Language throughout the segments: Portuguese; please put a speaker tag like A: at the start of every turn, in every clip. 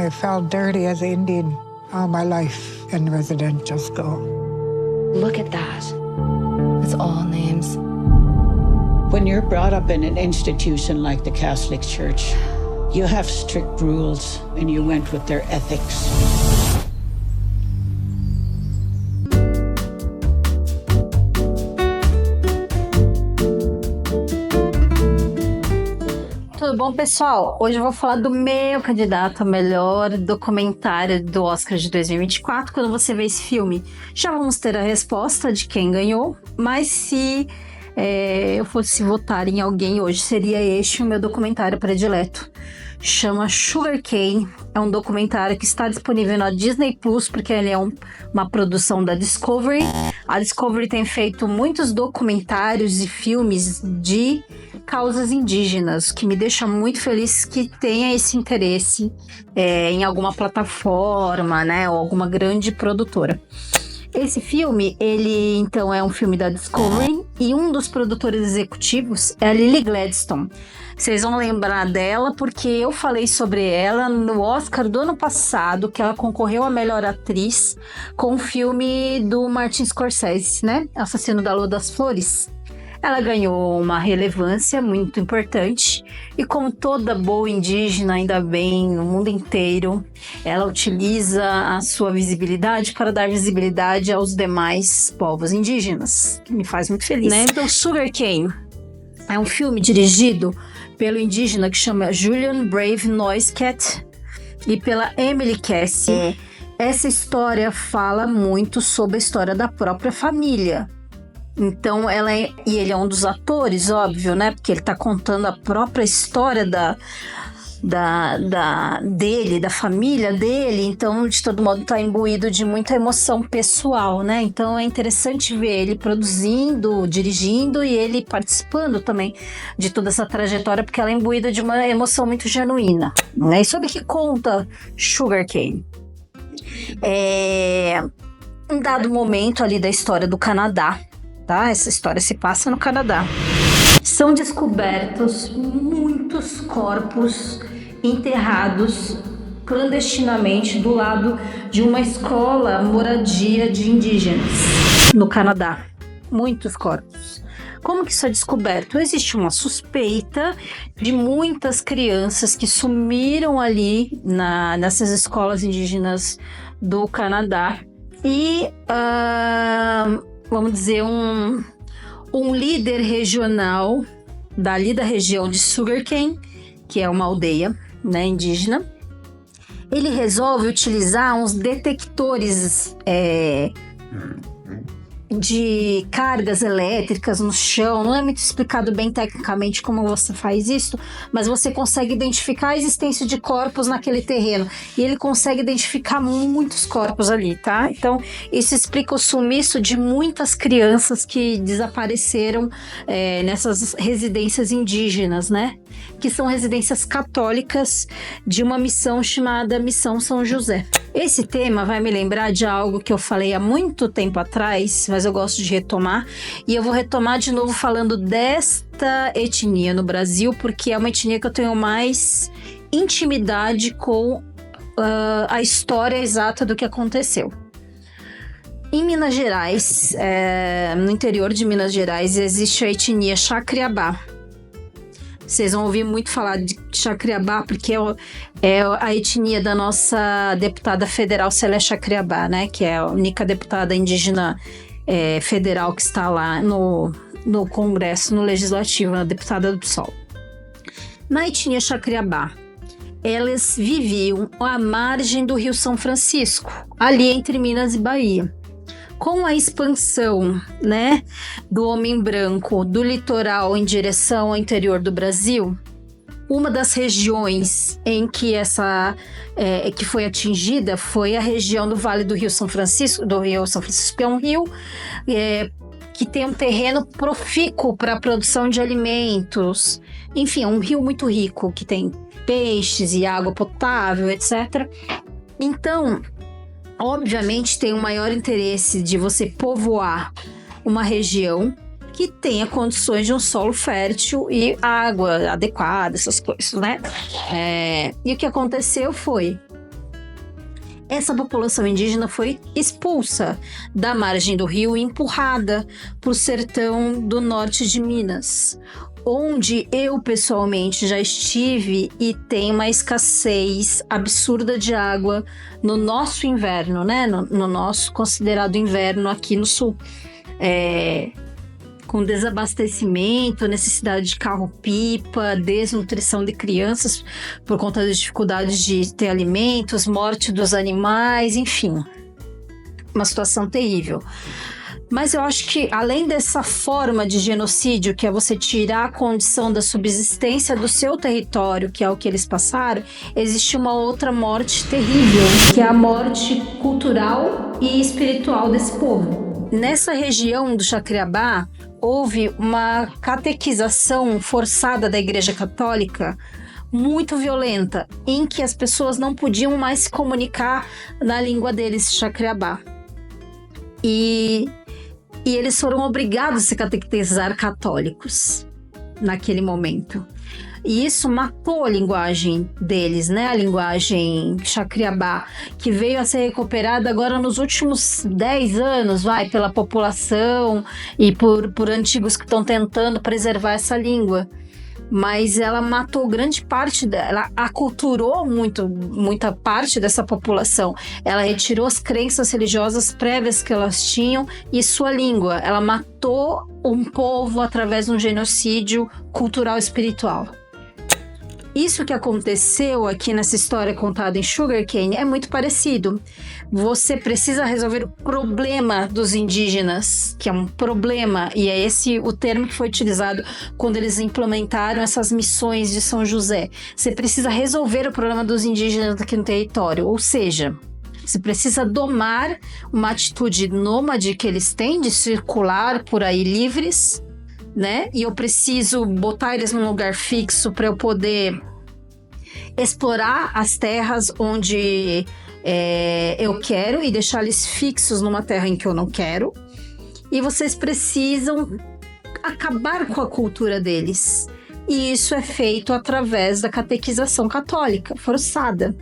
A: I felt dirty as an Indian all my life in residential school.
B: Look at that. It's all names.
C: When you're brought up in an institution like the Catholic Church, you have strict rules and you went with their ethics.
D: Tudo bom, pessoal? Hoje eu vou falar do meu candidato a melhor documentário do Oscar de 2024. Quando você vê esse filme, já vamos ter a resposta de quem ganhou. Mas se eu fosse votar em alguém hoje, seria este o meu documentário predileto. Chama Sugarcane. É um documentário que está disponível na Disney Plus, porque ele é uma produção da Discovery. A Discovery tem feito muitos documentários e filmes de causas indígenas, que me deixa muito feliz que tenha esse interesse em alguma plataforma, né, ou alguma grande produtora. Esse filme, ele então é um filme da Discovery e um dos produtores executivos é a Lily Gladstone. Vocês vão lembrar dela porque eu falei sobre ela no Oscar do ano passado, que ela concorreu a melhor atriz com o filme do Martin Scorsese, né? Assassino da Lua das Flores. Ela ganhou uma relevância muito importante e, como toda boa indígena, ainda bem, no mundo inteiro, ela utiliza a sua visibilidade para dar visibilidade aos demais povos indígenas, que me faz muito feliz, né? Então, Sugarcane é um filme dirigido pelo indígena que chama Julian Brave Noisecat e pela Emily Cassie. Essa história fala muito sobre a história da própria família. Então, ele é um dos atores, óbvio, né? Porque ele tá contando a própria história dele, da família dele. Então, de todo modo, tá imbuído de muita emoção pessoal, né? Então, é interessante ver ele produzindo, dirigindo e ele participando também de toda essa trajetória, porque ela é imbuída de uma emoção muito genuína, né? E sobre o que conta Sugarcane? Um dado momento ali da história do Canadá, tá? Essa história se passa no Canadá. São descobertos muitos corpos enterrados clandestinamente do lado de uma escola moradia de indígenas no Canadá. Muitos corpos. Como que isso é descoberto? Existe uma suspeita de muitas crianças que sumiram ali nessas escolas indígenas do Canadá e vamos dizer, um líder regional dali da região de Sugarcane, que é uma aldeia, né, indígena, ele resolve utilizar uns detectores de cargas elétricas no chão. Não é muito explicado bem tecnicamente como você faz isso, mas você consegue identificar a existência de corpos naquele terreno. E ele consegue identificar muitos corpos ali, tá? Então, isso explica o sumiço de muitas crianças que desapareceram nessas residências indígenas, né? Que são residências católicas de uma missão chamada Missão São José. Esse tema vai me lembrar de algo que eu falei há muito tempo atrás, mas eu gosto de retomar. E eu vou retomar de novo falando desta etnia no Brasil, porque é uma etnia que eu tenho mais intimidade com a história exata do que aconteceu. Em Minas Gerais, no interior de Minas Gerais, existe a etnia Xacriabá. Vocês vão ouvir muito falar de Xacriabá, porque é a etnia da nossa deputada federal Célia Xacriabá, né? Que é a única deputada indígena federal que está lá no Congresso, no Legislativo, a deputada do PSOL. Na etnia Xacriabá, elas viviam à margem do Rio São Francisco, ali entre Minas e Bahia. Com a expansão, né, do homem branco do litoral em direção ao interior do Brasil, uma das regiões em que que foi atingida foi a região do Vale do Rio São Francisco, que é um rio que tem um terreno profícuo para a produção de alimentos. Enfim, é um rio muito rico, que tem peixes e água potável, etc. Então, obviamente, tem um maior interesse de você povoar uma região que tenha condições de um solo fértil e água adequada, essas coisas, né? E o que aconteceu foi essa população indígena foi expulsa da margem do rio e empurrada para o sertão do norte de Minas, onde eu pessoalmente já estive e tem uma escassez absurda de água no nosso inverno, né? No nosso considerado inverno aqui no sul. Com desabastecimento, necessidade de carro-pipa, desnutrição de crianças por conta das dificuldades de ter alimentos, morte dos animais, enfim, uma situação terrível. Mas eu acho que, além dessa forma de genocídio, que é você tirar a condição da subsistência do seu território, que é o que eles passaram, existe uma outra morte terrível, que é a morte cultural e espiritual desse povo. Nessa região do Jacareabá, houve uma catequização forçada da Igreja Católica muito violenta, em que as pessoas não podiam mais se comunicar na língua deles, Jacareabá. E eles foram obrigados a se catequizar católicos naquele momento. E isso matou a linguagem deles, né? A linguagem Jacareabá, que veio a ser recuperada agora nos últimos 10 anos, pela população e por antigos que estão tentando preservar essa língua. Mas ela matou grande parte dela, ela aculturou muita parte dessa população. Ela retirou as crenças religiosas prévias que elas tinham e sua língua. Ela matou um povo através de um genocídio cultural e espiritual. Isso que aconteceu aqui nessa história contada em Sugarcane é muito parecido. Você precisa resolver o problema dos indígenas, que é um problema, e é esse o termo que foi utilizado quando eles implementaram essas missões de São José. Você precisa resolver o problema dos indígenas aqui no território, ou seja, você precisa domar uma atitude nômade que eles têm de circular por aí livres, né? E eu preciso botar eles num lugar fixo para eu poder explorar as terras onde eu quero e deixar eles fixos numa terra em que eu não quero. E vocês precisam acabar com a cultura deles. E isso é feito através da catequização católica forçada,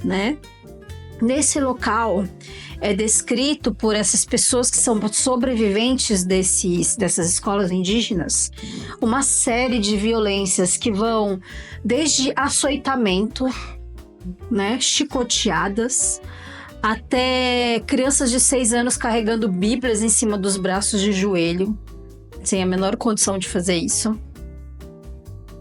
D: né? Nesse local é descrito por essas pessoas que são sobreviventes dessas escolas indígenas uma série de violências que vão desde açoitamento, né, chicoteadas, até crianças de 6 anos carregando bíblias em cima dos braços de joelho, sem a menor condição de fazer isso.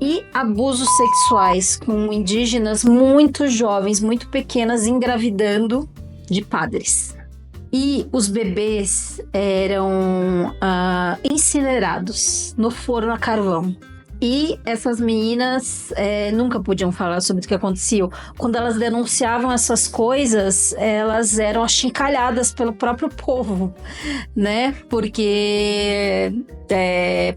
D: E abusos sexuais com indígenas muito jovens, muito pequenas, engravidando de padres. E os bebês eram incinerados no forno a carvão. E essas meninas nunca podiam falar sobre o que aconteceu. Quando elas denunciavam essas coisas, elas eram achincalhadas pelo próprio povo, né? Porque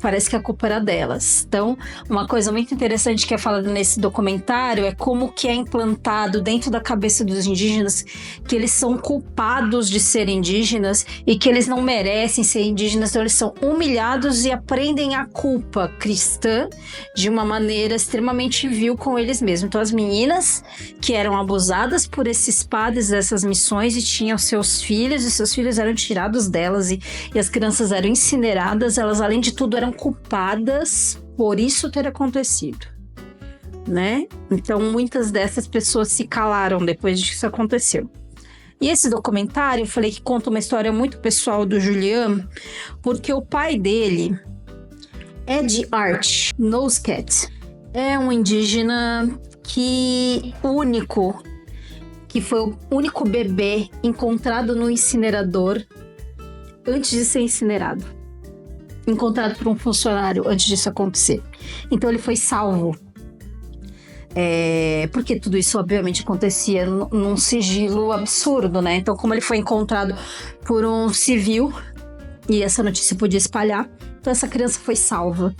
D: parece que a culpa era delas. Então, uma coisa muito interessante que é falada nesse documentário é como que é implantado dentro da cabeça dos indígenas que eles são culpados de serem indígenas e que eles não merecem ser indígenas, então eles são humilhados e aprendem a culpa cristã de uma maneira extremamente vil com eles mesmos. Então, as meninas que eram abusadas por esses padres dessas missões e tinham seus filhos, e seus filhos eram tirados delas e as crianças eram incineradas, elas, além de tudo, eram culpadas por isso ter acontecido, né? Então, muitas dessas pessoas se calaram depois de que isso aconteceu. E esse documentário, eu falei que conta uma história muito pessoal do Julian, porque o pai dele, Ed Art Nosecat, é um indígena que foi o único bebê encontrado no incinerador antes de ser incinerado. Encontrado por um funcionário antes disso acontecer. Então ele foi salvo. Porque tudo isso obviamente acontecia num sigilo absurdo, né? Então, como ele foi encontrado por um civil e essa notícia podia espalhar, então essa criança foi salva.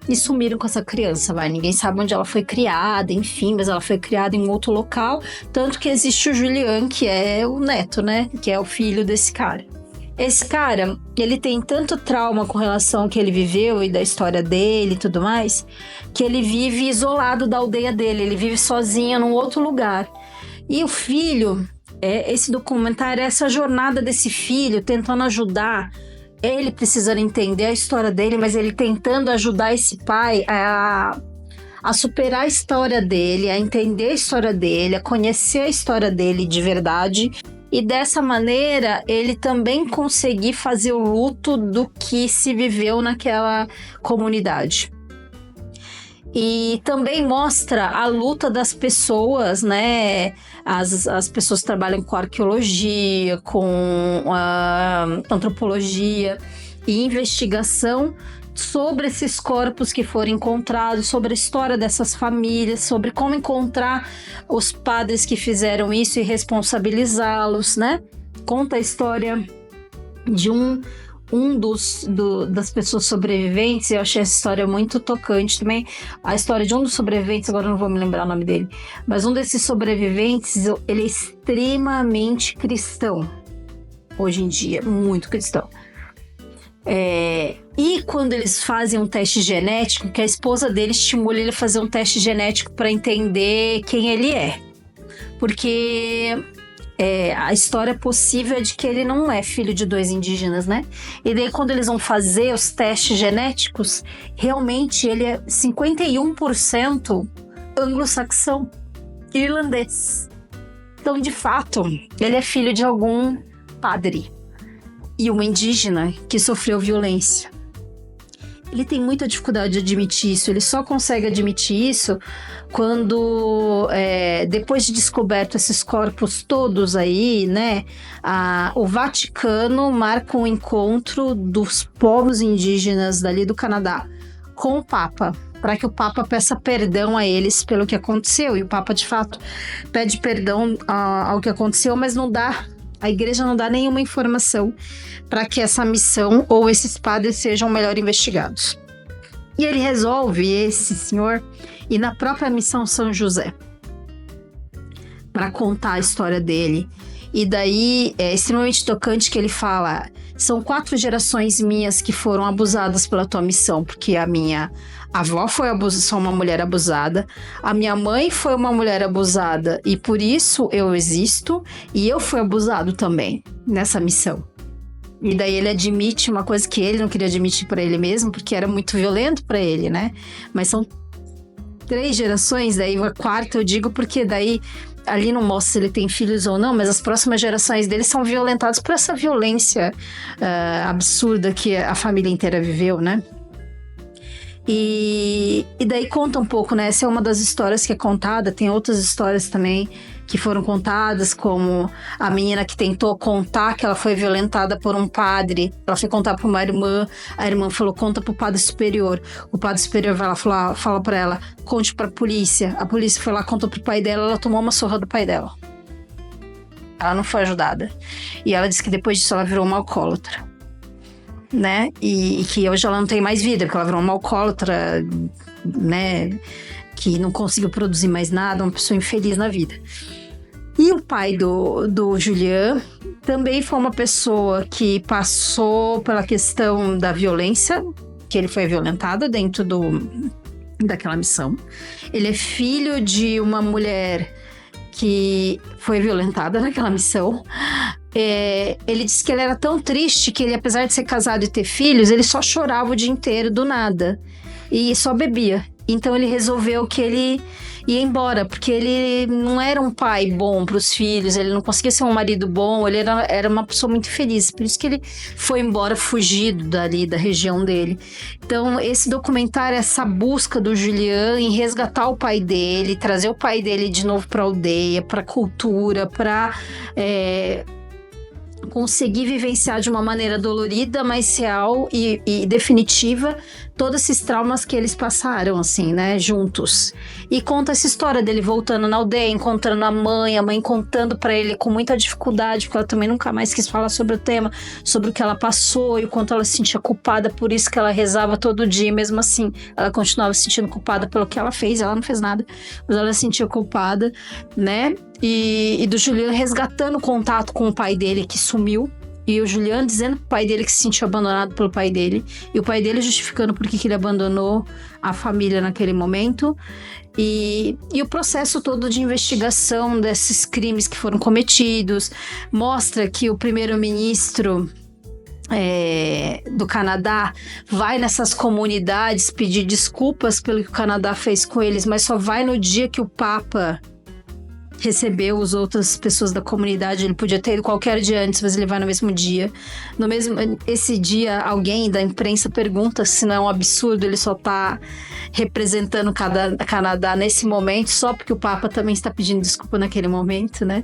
D: E sumiram com essa criança, ninguém sabe onde ela foi criada, enfim, mas ela foi criada em outro local, tanto que existe o Julian, que é o neto, né? Que é o filho desse cara. Esse cara, ele tem tanto trauma com relação ao que ele viveu e da história dele e tudo mais, que ele vive isolado da aldeia dele, ele vive sozinho num outro lugar. E o filho esse documentário, essa jornada desse filho tentando ajudar, ele precisando entender a história dele, mas ele tentando ajudar esse pai a superar a história dele, a entender a história dele, a conhecer a história dele de verdade. E dessa maneira, ele também conseguir fazer o luto do que se viveu naquela comunidade. E também mostra a luta das pessoas, né? As pessoas que trabalham com arqueologia, com antropologia e investigação sobre esses corpos que foram encontrados, sobre a história dessas famílias, sobre como encontrar os padres que fizeram isso e responsabilizá-los, né? Conta a história de das pessoas sobreviventes. Eu achei essa história muito tocante também. A história de um dos sobreviventes, agora eu não vou me lembrar o nome dele, mas um desses sobreviventes, ele é extremamente cristão. Hoje em dia, muito cristão. E quando eles fazem um teste genético, que a esposa dele estimula ele a fazer um teste genético para entender quem ele é. Porque a história possível é de que ele não é filho de 2 indígenas, né? E daí quando eles vão fazer os testes genéticos, realmente ele é 51% anglo-saxão, irlandês. Então, de fato, ele é filho de algum padre e uma indígena que sofreu violência. Ele tem muita dificuldade de admitir isso. Ele só consegue admitir isso quando, depois de descoberto esses corpos todos aí, né, o Vaticano marca um encontro dos povos indígenas dali do Canadá com o Papa, para que o Papa peça perdão a eles pelo que aconteceu. E o Papa, de fato, pede perdão ao que aconteceu, mas a igreja não dá nenhuma informação para que essa missão ou esses padres sejam melhor investigados. E ele resolve, esse senhor, ir na própria missão São José para contar a história dele. E daí é extremamente tocante que ele fala: são 4 gerações minhas que foram abusadas pela tua missão, porque a minha avó foi uma mulher abusada, a minha mãe foi uma mulher abusada e por isso eu existo, e eu fui abusado também nessa missão. E daí ele admite uma coisa que ele não queria admitir para ele mesmo, porque era muito violento para ele, né? Mas são 3 gerações, daí a 4ª eu digo porque daí ali não mostra se ele tem filhos ou não, mas as próximas gerações dele são violentadas por essa violência absurda que a família inteira viveu, né? E daí conta um pouco, né? Essa é uma das histórias que é contada. Tem outras histórias também que foram contadas, como a menina que tentou contar que ela foi violentada por um padre. Ela foi contar para uma irmã, a irmã falou: conta para o padre superior. O padre superior vai lá, fala para ela: conte para a polícia foi lá, contou para o pai dela, ela tomou uma surra do pai dela. Ela não foi ajudada. E ela disse que depois disso ela virou uma alcoólatra, né? E que hoje ela não tem mais vida, porque ela virou uma alcoólatra, né? Que não conseguiu produzir mais nada, uma pessoa infeliz na vida. E o pai do Julian também foi uma pessoa que passou pela questão da violência, que ele foi violentado dentro daquela missão. Ele é filho de uma mulher que foi violentada naquela missão. Ele disse que ele era tão triste que ele, apesar de ser casado e ter filhos, ele só chorava o dia inteiro do nada e só bebia. Então ele resolveu que ele ia embora, porque ele não era um pai bom para os filhos, ele não conseguia ser um marido bom, ele era uma pessoa muito infeliz, por isso que ele foi embora fugido dali da região dele. Então esse documentário é essa busca do Julian em resgatar o pai dele, trazer o pai dele de novo para a aldeia, para a cultura, para conseguir vivenciar de uma maneira dolorida, mas real e definitiva todos esses traumas que eles passaram, assim, né, juntos. E conta essa história dele voltando na aldeia, encontrando a mãe contando pra ele com muita dificuldade, porque ela também nunca mais quis falar sobre o tema, sobre o que ela passou e o quanto ela se sentia culpada, por isso que ela rezava todo dia, e mesmo assim ela continuava se sentindo culpada pelo que ela fez. Ela não fez nada, mas ela se sentia culpada, né? E do Julian resgatando o contato com o pai dele que sumiu E o Julian dizendo pro pai dele que se sentiu abandonado pelo pai dele. E o pai dele justificando por que ele abandonou a família naquele momento. E o processo todo de investigação desses crimes que foram cometidos. Mostra que o primeiro-ministro do Canadá vai nessas comunidades pedir desculpas pelo que o Canadá fez com eles, mas só vai no dia que o Papa recebeu as outras pessoas da comunidade. Ele podia ter ido qualquer dia antes, mas ele vai no mesmo dia. Esse dia, alguém da imprensa pergunta se não é um absurdo ele só tá representando o Canadá nesse momento, só porque o Papa também está pedindo desculpa naquele momento, né?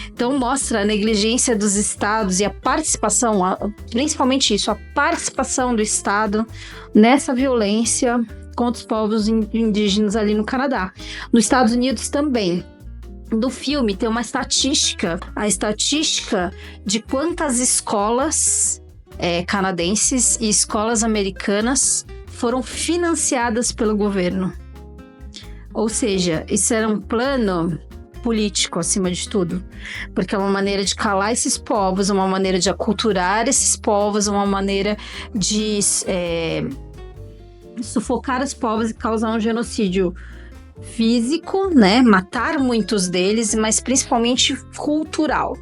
D: Então mostra a negligência dos estados e a participação, principalmente isso, a participação do Estado nessa violência contra os povos indígenas ali no Canadá. Nos Estados Unidos também. Do filme tem uma estatística, a estatística de quantas escolas canadenses e escolas americanas foram financiadas pelo governo. Ou seja, isso era um plano político acima de tudo, porque é uma maneira de calar esses povos, uma maneira de aculturar esses povos, uma maneira de sufocar os povos e causar um genocídio físico, né? Matar muitos deles, mas principalmente cultural.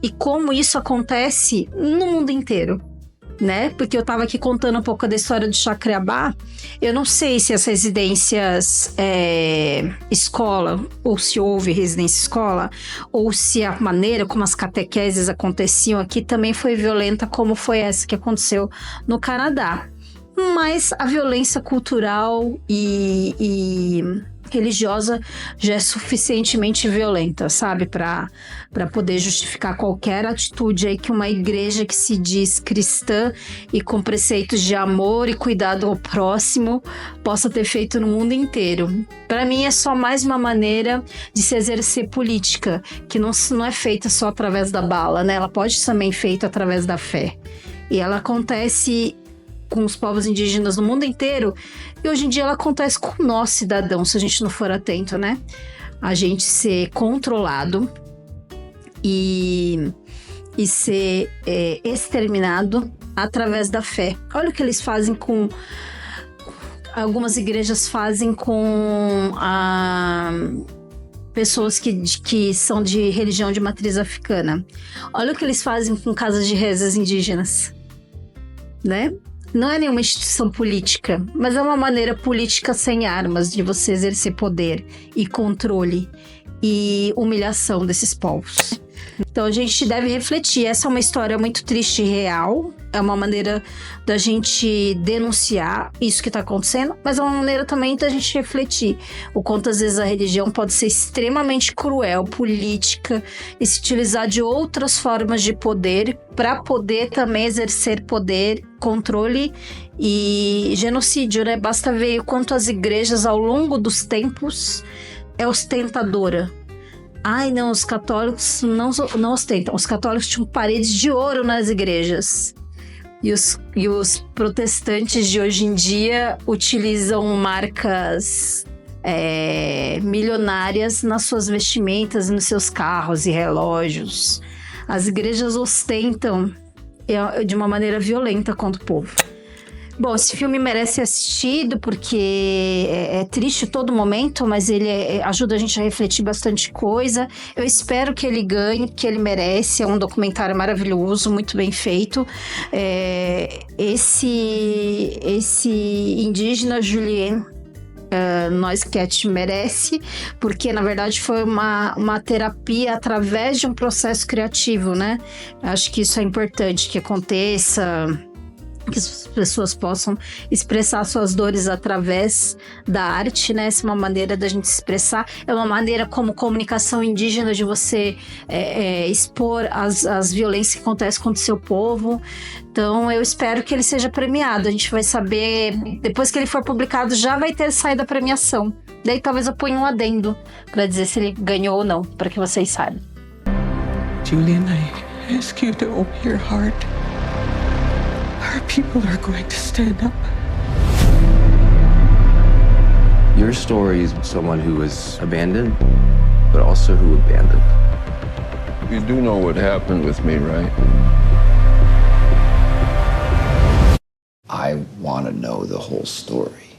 D: E como isso acontece no mundo inteiro, né? Porque eu tava aqui contando um pouco da história do Chacreabá. Eu não sei se as residências escola, ou se houve residência escola, ou se a maneira como as catequeses aconteciam aqui também foi violenta, como foi essa que aconteceu no Canadá. Mas a violência cultural e religiosa já é suficientemente violenta, sabe? Para poder justificar qualquer atitude aí que uma igreja que se diz cristã e com preceitos de amor e cuidado ao próximo possa ter feito no mundo inteiro. Para mim é só mais uma maneira de se exercer política, que não é feita só através da bala, né? Ela pode ser também feita através da fé. E ela acontece com os povos indígenas no mundo inteiro, e hoje em dia ela acontece com nós, cidadãos, se a gente não for atento, né? A gente ser controlado e ser exterminado através da fé. Olha o que eles fazem com... Algumas igrejas fazem com pessoas que são de religião de matriz africana. Olha o que eles fazem com casas de rezas indígenas, né? Não é nenhuma instituição política, mas é uma maneira política sem armas de você exercer poder e controle e humilhação desses povos. Então a gente deve refletir. Essa é uma história muito triste e real. É uma maneira da gente denunciar isso que está acontecendo, mas é uma maneira também da gente refletir o quanto às vezes a religião pode ser extremamente cruel, política, e se utilizar de outras formas de poder para poder também exercer poder, controle e genocídio, né? Basta ver o quanto as igrejas ao longo dos tempos é ostentadora. Ai, não, os católicos não ostentam. Os católicos tinham paredes de ouro nas igrejas. E os protestantes de hoje em dia utilizam marcas milionárias nas suas vestimentas, nos seus carros e relógios. As igrejas ostentam de uma maneira violenta contra o povo. Bom, esse filme merece ser assistido porque é triste todo momento, mas ele ajuda a gente a refletir bastante coisa. Eu espero que ele ganhe, que ele merece. É um documentário maravilhoso, muito bem feito. Esse indígena Julien Noisket merece, porque na verdade foi uma terapia através de um processo criativo, né? Acho que isso é importante que aconteça, que as pessoas possam expressar suas dores através da arte, né? Essa é uma maneira da gente se expressar, é uma maneira como comunicação indígena de você expor as violências que acontecem contra o seu povo. Então eu espero que ele seja premiado. A gente vai saber, depois que ele for publicado, já vai ter saído a premiação. Daí talvez eu ponha um adendo para dizer se ele ganhou ou não, para que vocês saibam.
E: Julian, I ask you to open your heart. Our people are going to stand up.
F: Your story is someone who was abandoned, but also who abandoned.
G: You do know what happened with me, right? I want to know the whole story.